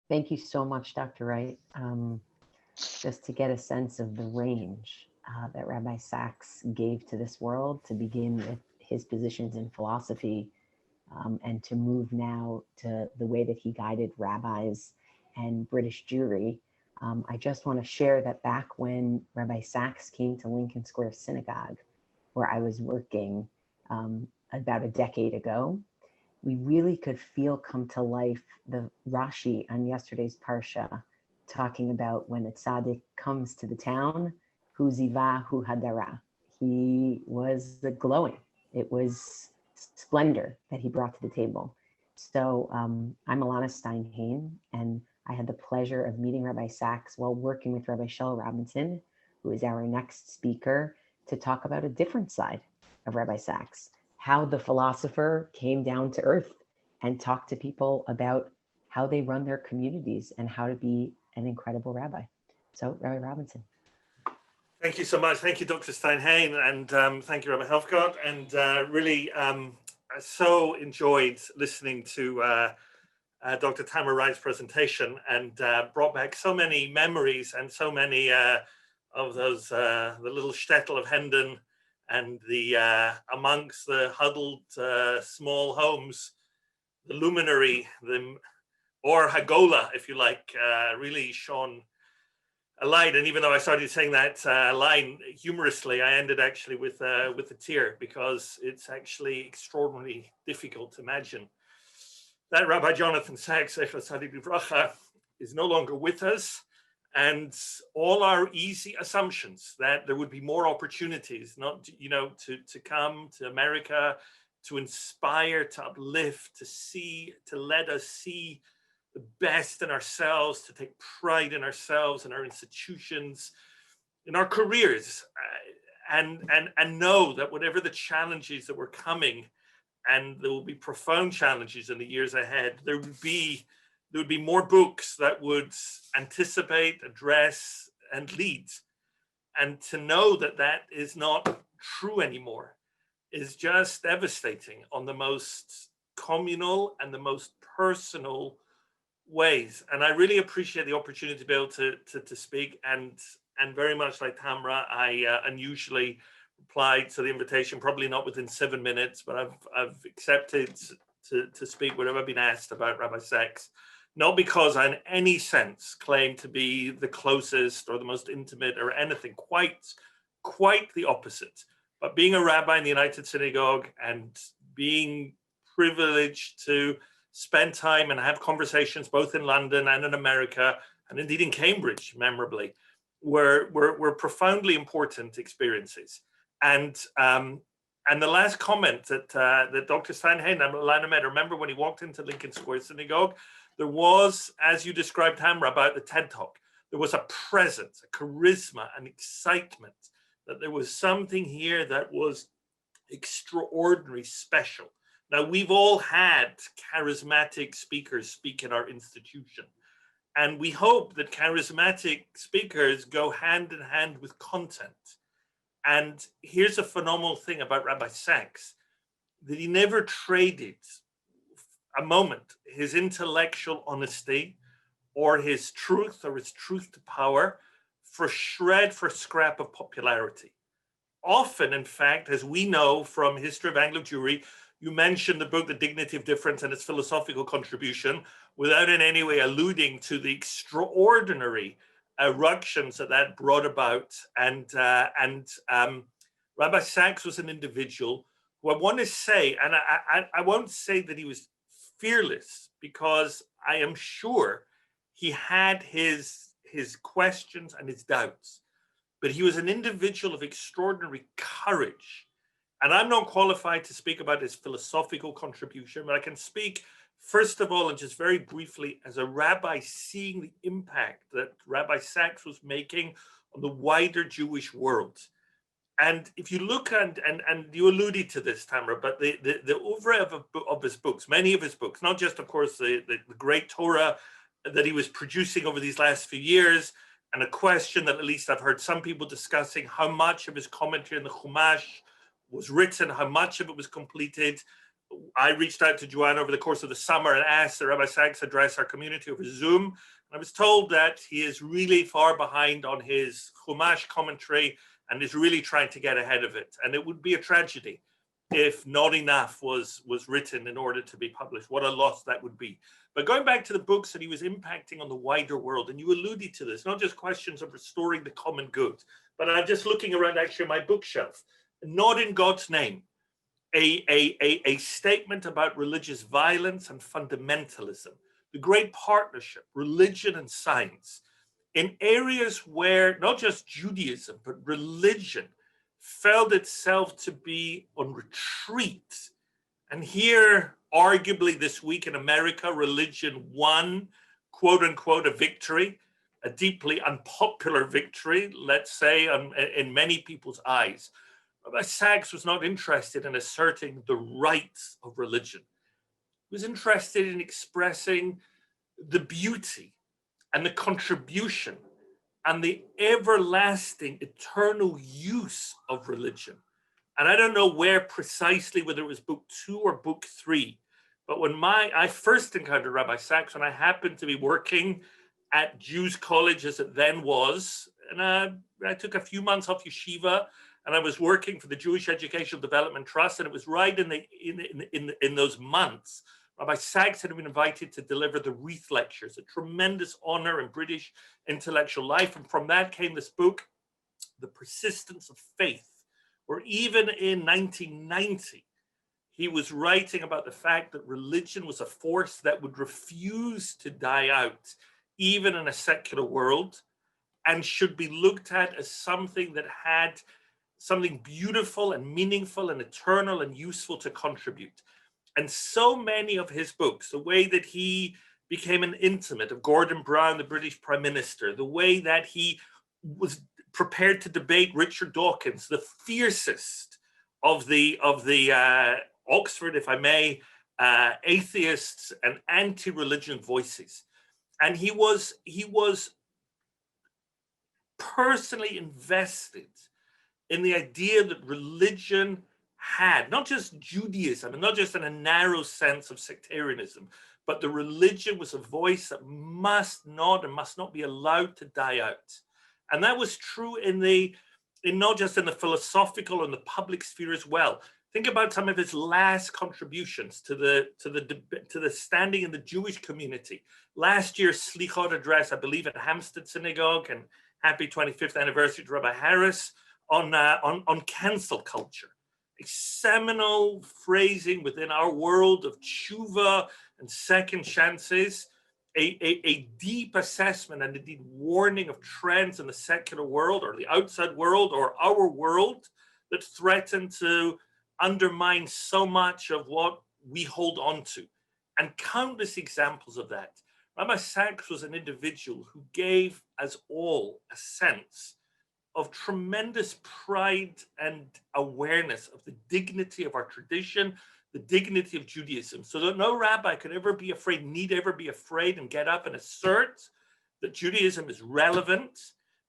Thank you so much, Dr. Wright. Just to get a sense of the range that Rabbi Sachs gave to this world, to begin with his positions in philosophy, and to move now to the way that he guided rabbis and British Jewry. I just want to share that back when Rabbi Sachs came to Lincoln Square Synagogue, where I was working about a decade ago, we really could feel come to life the Rashi on yesterday's Parsha, talking about when a tzaddik comes to the town, hu ziva hu hadara. He was the glowing. It was splendor that he brought to the table. So I'm Alana Steinhain, and I had the pleasure of meeting Rabbi Sachs while working with Rabbi Shaul Robinson, who is our next speaker, to talk about a different side of Rabbi Sachs, how the philosopher came down to earth and talked to people about how they run their communities and how to be an incredible rabbi. So, Rabbi Robinson. Thank you so much. Thank you, Dr. Steinhain, and thank you, Rabbi Helfgott. And really, I so enjoyed listening to Dr. Tamara Wright's presentation, and brought back so many memories and so many of those, the little shtetl of Hendon, and the amongst the huddled small homes, the luminary, or Hagola, if you like, really shone a light. And even though I started saying that line humorously, I ended actually with a tear, because it's actually extraordinarily difficult to imagine that Rabbi Jonathan Sachs, Zecher Tzadik Livracha, is no longer with us. And all our easy assumptions that there would be more opportunities, not, to come to America, to inspire, to uplift, to let us see the best in ourselves, to take pride in ourselves and our institutions, in our careers, and know that whatever the challenges that were coming, and there will be profound challenges in the years ahead, there would be more books that would anticipate, address, and lead. And to know that that is not true anymore is just devastating on the most communal and the most personal ways. And I really appreciate the opportunity to be able to speak, and very much like Tamra, I unusually replied to the invitation, probably not within 7 minutes, but I've accepted to speak whenever I've been asked about Rabbi Sachs. Not because I in any sense claim to be the closest or the most intimate or anything, quite the opposite. But being a rabbi in the United Synagogue and being privileged to spend time and have conversations both in London and in America, and indeed in Cambridge, memorably, were profoundly important experiences. And the last comment that Dr. Steinhain, I remember when he walked into Lincoln Square Synagogue, there was, as you described, Tamra, about the TED Talk, there was a presence, a charisma, an excitement, that there was something here that was extraordinary, special. Now, we've all had charismatic speakers speak in our institution, and we hope that charismatic speakers go hand in hand with content. And here's a phenomenal thing about Rabbi Sachs, that he never traded a moment his intellectual honesty or his truth to power for scrap of popularity. Often, in fact, as we know from history of Anglo Jewry, you mentioned the book, The Dignity of Difference, and its philosophical contribution, without in any way alluding to the extraordinary ructions that brought about. And Rabbi Sachs was an individual who I want to say, and I won't say that he was fearless, because I am sure he had his questions and his doubts, but he was an individual of extraordinary courage. And I'm not qualified to speak about his philosophical contribution, but I can speak, first of all, and just very briefly, as a rabbi, seeing the impact that Rabbi Sachs was making on the wider Jewish world. And if you look and you alluded to this, Tamara, but the oeuvre of his books, many of his books, not just, of course, the great Torah that he was producing over these last few years, and a question that at least I've heard some people discussing, how much of his commentary in the Chumash was written, how much of it was completed. I reached out to Joanne over the course of the summer and asked that Rabbi Sachs address our community over Zoom. And I was told that he is really far behind on his Chumash commentary and is really trying to get ahead of it. And it would be a tragedy if not enough was written in order to be published. What a loss that would be. But going back to the books that he was impacting on the wider world, and you alluded to this, not just questions of restoring the common good, but I'm just looking around actually my bookshelf. Not in God's Name, a statement about religious violence and fundamentalism, the great partnership, religion and science, in areas where not just Judaism, but religion felt itself to be on retreat. And here, arguably this week in America, religion won, quote unquote, a victory, a deeply unpopular victory, let's say, in many people's eyes. Rabbi Sachs was not interested in asserting the rights of religion. He was interested in expressing the beauty and the contribution and the everlasting, eternal use of religion. And I don't know where precisely, whether it was book 2 or book 3, but when I first encountered Rabbi Sachs, when I happened to be working at Jews College as it then was, and I took a few months off yeshiva, and I was working for the Jewish Educational Development Trust, and it was right in those months, Rabbi Sachs had been invited to deliver the Wreath Lectures, a tremendous honor in British intellectual life. And from that came this book, The Persistence of Faith, where even in 1990, he was writing about the fact that religion was a force that would refuse to die out, even in a secular world, and should be looked at as something that had something beautiful and meaningful and eternal and useful to contribute. And so many of his books, the way that he became an intimate of Gordon Brown, the British Prime Minister, the way that he was prepared to debate Richard Dawkins, the fiercest of the Oxford, if I may, atheists and anti-religion voices. And he was personally invested in the idea that religion had not just Judaism, and not just in a narrow sense of sectarianism, but the religion was a voice that must not be allowed to die out. And that was true in not just in the philosophical and the public sphere as well. Think about some of his last contributions to the standing in the Jewish community. Last year's Slichot address, I believe, at Hampstead Synagogue, and happy 25th anniversary to Rabbi Harris on cancel culture. A seminal phrasing within our world of tshuva and second chances, a deep assessment and indeed warning of trends in the secular world or the outside world or our world that threaten to undermine so much of what we hold on to. And countless examples of that. Rabbi Sachs was an individual who gave us all a sense of tremendous pride and awareness of the dignity of our tradition, the dignity of Judaism, so that no rabbi could ever be afraid, need ever be afraid and get up and assert that Judaism is relevant.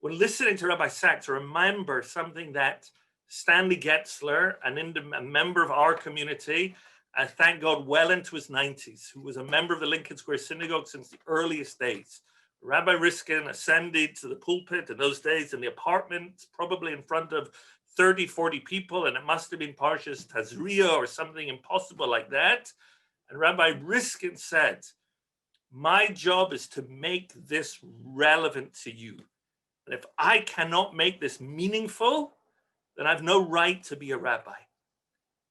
When listening to Rabbi Sachs, I remember something that Stanley Getzler, a member of our community, thank God well into his 90s, who was a member of the Lincoln Square Synagogue since the earliest days. Rabbi Riskin ascended to the pulpit in those days in the apartment, probably in front of 30, 40 people, and it must have been Parshas Tazria or something impossible like that. And Rabbi Riskin said, my job is to make this relevant to you. And if I cannot make this meaningful, then I have no right to be a rabbi.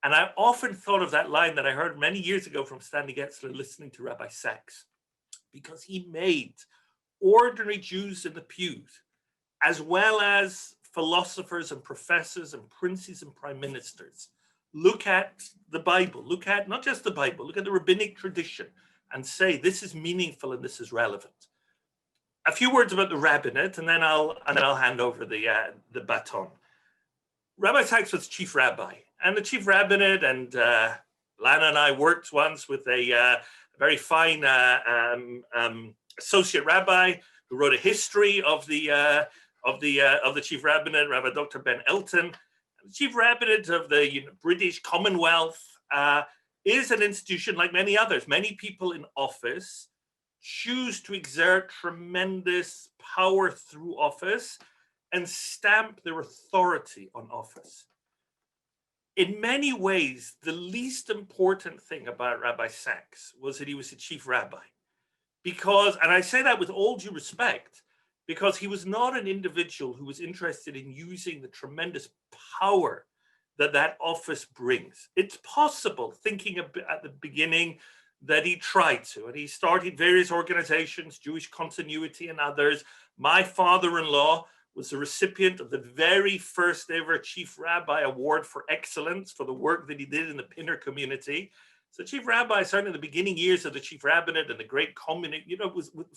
And I often thought of that line that I heard many years ago from Stanley Getzler listening to Rabbi Sachs, because he made ordinary Jews in the pews, as well as philosophers and professors and princes and prime ministers, look at the Bible, look at not just the Bible, look at the rabbinic tradition and say, this is meaningful and this is relevant. A few words about the rabbinate, and then I'll hand over the baton. Rabbi Sachs was chief rabbi, and the chief rabbinate, and Lana and I worked once with a very fine associate rabbi who wrote a history of the chief rabbinate, Rabbi Dr. Ben Elton. The chief rabbinate of the British Commonwealth is an institution like many others. Many people in office choose to exert tremendous power through office and stamp their authority on office. In many ways, the least important thing about Rabbi Sacks was that he was the chief rabbi. Because, and I say that with all due respect, because he was not an individual who was interested in using the tremendous power that that office brings. It's possible, thinking at the beginning, that he tried to, and he started various organizations, Jewish Continuity and others. My father-in-law was the recipient of the very first ever Chief Rabbi Award for Excellence for the work that he did in the Pinner community. So Chief Rabbi, certainly in the beginning years of the Chief Rabbinate and the great community,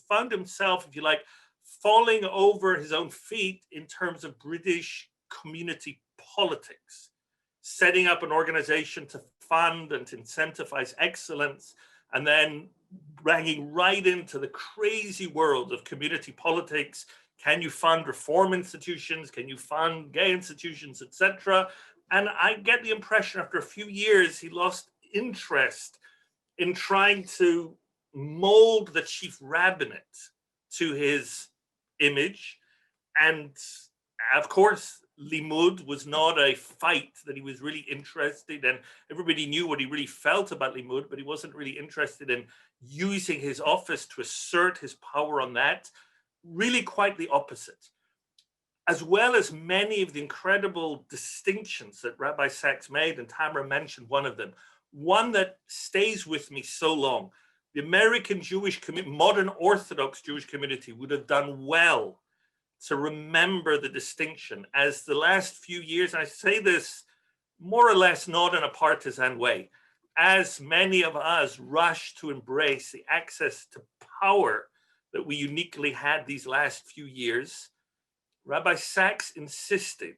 found himself, if you like, falling over his own feet in terms of British community politics, setting up an organization to fund and to incentivize excellence, and then bringing right into the crazy world of community politics. Can you fund reform institutions? Can you fund gay institutions, etc.? And I get the impression after a few years, he lost interest in trying to mold the chief rabbinate to his image. And of course, Limud was not a fight that he was really interested in. Everybody knew what he really felt about Limud, but he wasn't really interested in using his office to assert his power on that. Really quite the opposite. As well as many of the incredible distinctions that Rabbi Sacks made, and Tamara mentioned one of them, one that stays with me so long. The American Jewish community, modern Orthodox Jewish community would have done well to remember the distinction, as the last few years, and I say this more or less not in a partisan way, as many of us rush to embrace the access to power that we uniquely had these last few years, Rabbi Sacks insisted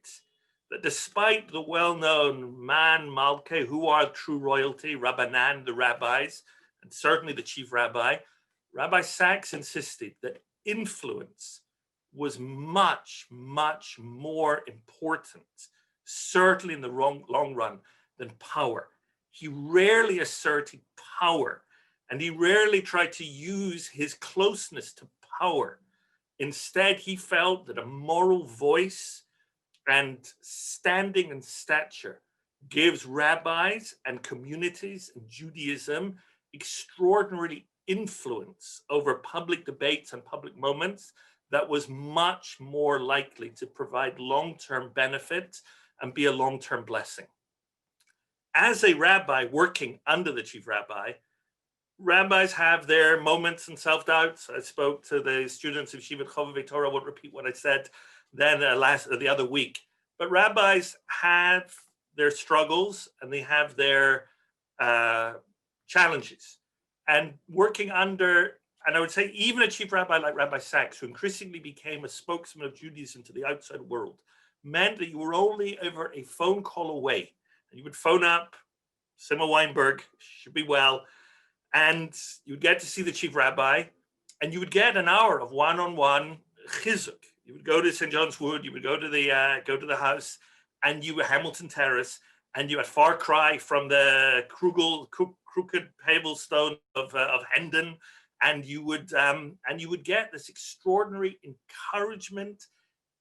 that despite the well-known man, Malke, who are true royalty, Rabbanan, the rabbis, and certainly the chief rabbi, Rabbi Sacks insisted that influence was much, much more important, certainly in the long run, than power. He rarely asserted power, and he rarely tried to use his closeness to power. Instead, he felt that a moral voice and standing and stature gives rabbis and communities in Judaism extraordinary influence over public debates and public moments that was much more likely to provide long-term benefit and be a long-term blessing. As a rabbi working under the chief rabbi, rabbis have their moments and self-doubts. I spoke to the students of Yeshivat Commemorating Torah. I won't repeat what I said then the other week. But rabbis have their struggles and they have their challenges. And working under, and I would say even a chief rabbi like Rabbi Sacks, who increasingly became a spokesman of Judaism to the outside world, meant that you were only ever a phone call away. And you would phone up, Simma Weinberg, should be well, and you'd get to see the chief rabbi, and you would get an hour of one-on-one chizuk. You would go to St. John's Wood, you would go to the house, and you were Hamilton Terrace, and you had far cry from the crooked pebble stone of Hendon, and you would get this extraordinary encouragement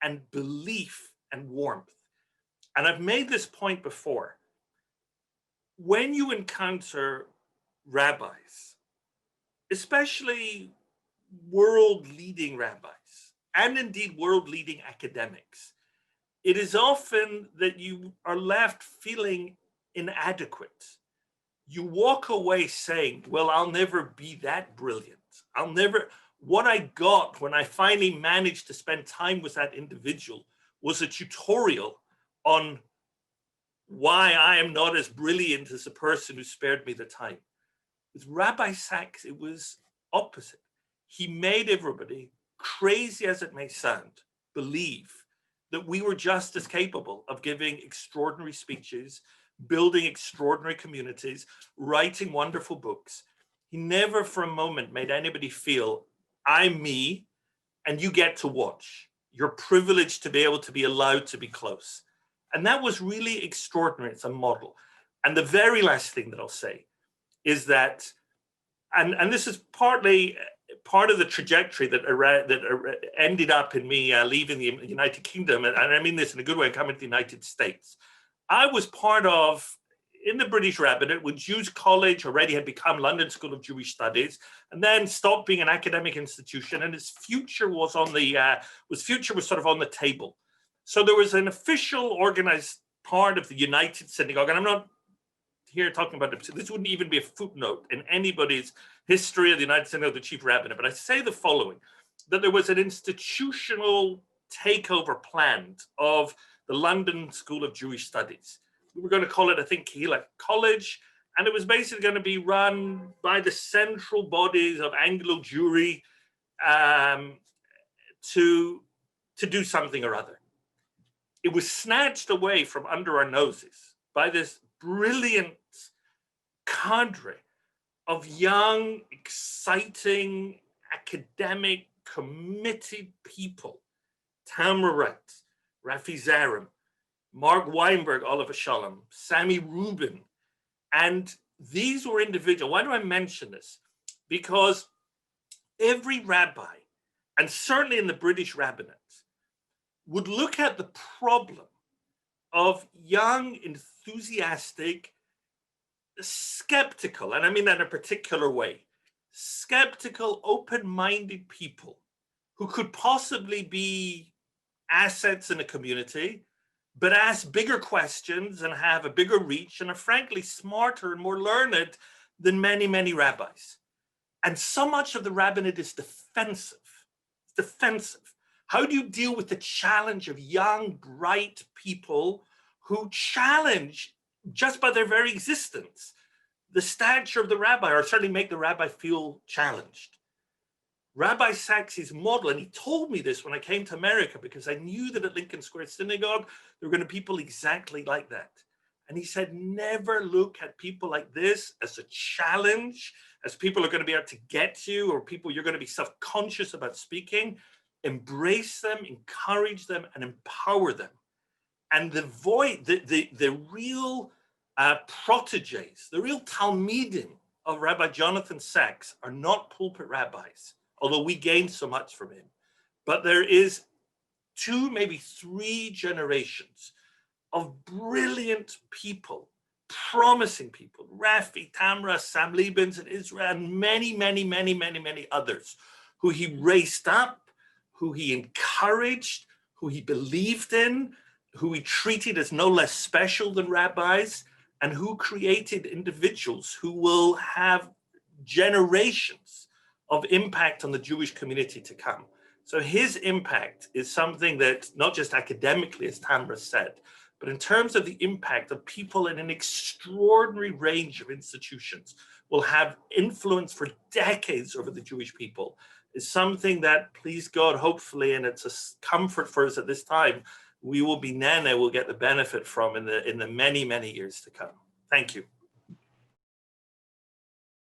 and belief and warmth. And I've made this point before. When you encounter rabbis, especially world-leading rabbis, and indeed world-leading academics, it is often that you are left feeling inadequate. You walk away saying, well, I'll never be that brilliant. What I got when I finally managed to spend time with that individual was a tutorial on why I am not as brilliant as the person who spared me the time. With Rabbi Sacks, it was opposite. He made everybody, crazy as it may sound, believe that we were just as capable of giving extraordinary speeches, building extraordinary communities, writing wonderful books. He never for a moment made anybody feel, I'm me, and you get to watch. You're privileged to be able to be allowed to be close. And that was really extraordinary. It's a model. And the very last thing that I'll say is that, and this is partly part of the trajectory that ended up in me leaving the United Kingdom, and I mean this in a good way, and coming to the United States. I was part of, in the British Rabbinate, when Jews College already had become London School of Jewish Studies, and then stopped being an academic institution, and its future was on the was sort of on the table. So there was an official organized part of the United Synagogue, and I'm not here talking about it. This wouldn't even be a footnote in anybody's history of the United Synagogue, the chief rabbinate. But I say the following, that there was an institutional takeover planned of the London School of Jewish Studies. We were going to call it, I think, Kehillah College. And it was basically going to be run by the central bodies of Anglo Jewry to do something or other. It was snatched away from under our noses by this brilliant cadre of young, exciting, academic, committed people. Tamra Wright, Rafi Zarim, Mark Weinberg, Oliver Shalom, Sammy Rubin. And these were individuals. Why do I mention this? Because every rabbi, and certainly in the British rabbinate, would look at the problem of young, enthusiastic, skeptical, and I mean that in a particular way, skeptical, open-minded people who could possibly be assets in a community, but ask bigger questions and have a bigger reach and are frankly smarter and more learned than many, many rabbis. And so much of the rabbinate is defensive. It's defensive. How do you deal with the challenge of young, bright people who challenge, just by their very existence, the stature of the rabbi, or certainly make the rabbi feel challenged? Rabbi Sachs's model, and he told me this when I came to America, because I knew that at Lincoln Square Synagogue, there were going to be people exactly like that. And he said, never look at people like this as a challenge, as people are going to be able to get you, or people you're going to be self-conscious about speaking. Embrace them, encourage them, and empower them. And the real proteges, the real Talmidim of Rabbi Jonathan Sachs are not pulpit rabbis, although we gained so much from him. But there is 2, maybe 3 generations of brilliant people, promising people, Rafi, Tamra, Sam Liebens in Israel, and many, many, many, many, many others who he raised up, who he encouraged, who he believed in, who he treated as no less special than rabbis, and who created individuals who will have generations of impact on the Jewish community to come. So his impact is something that not just academically, as Tamra said, but in terms of the impact of people in an extraordinary range of institutions will have influence for decades over the Jewish people, is something that, please God, hopefully, and it's a comfort for us at this time, we will be will get the benefit from in the many, many years to come. Thank you.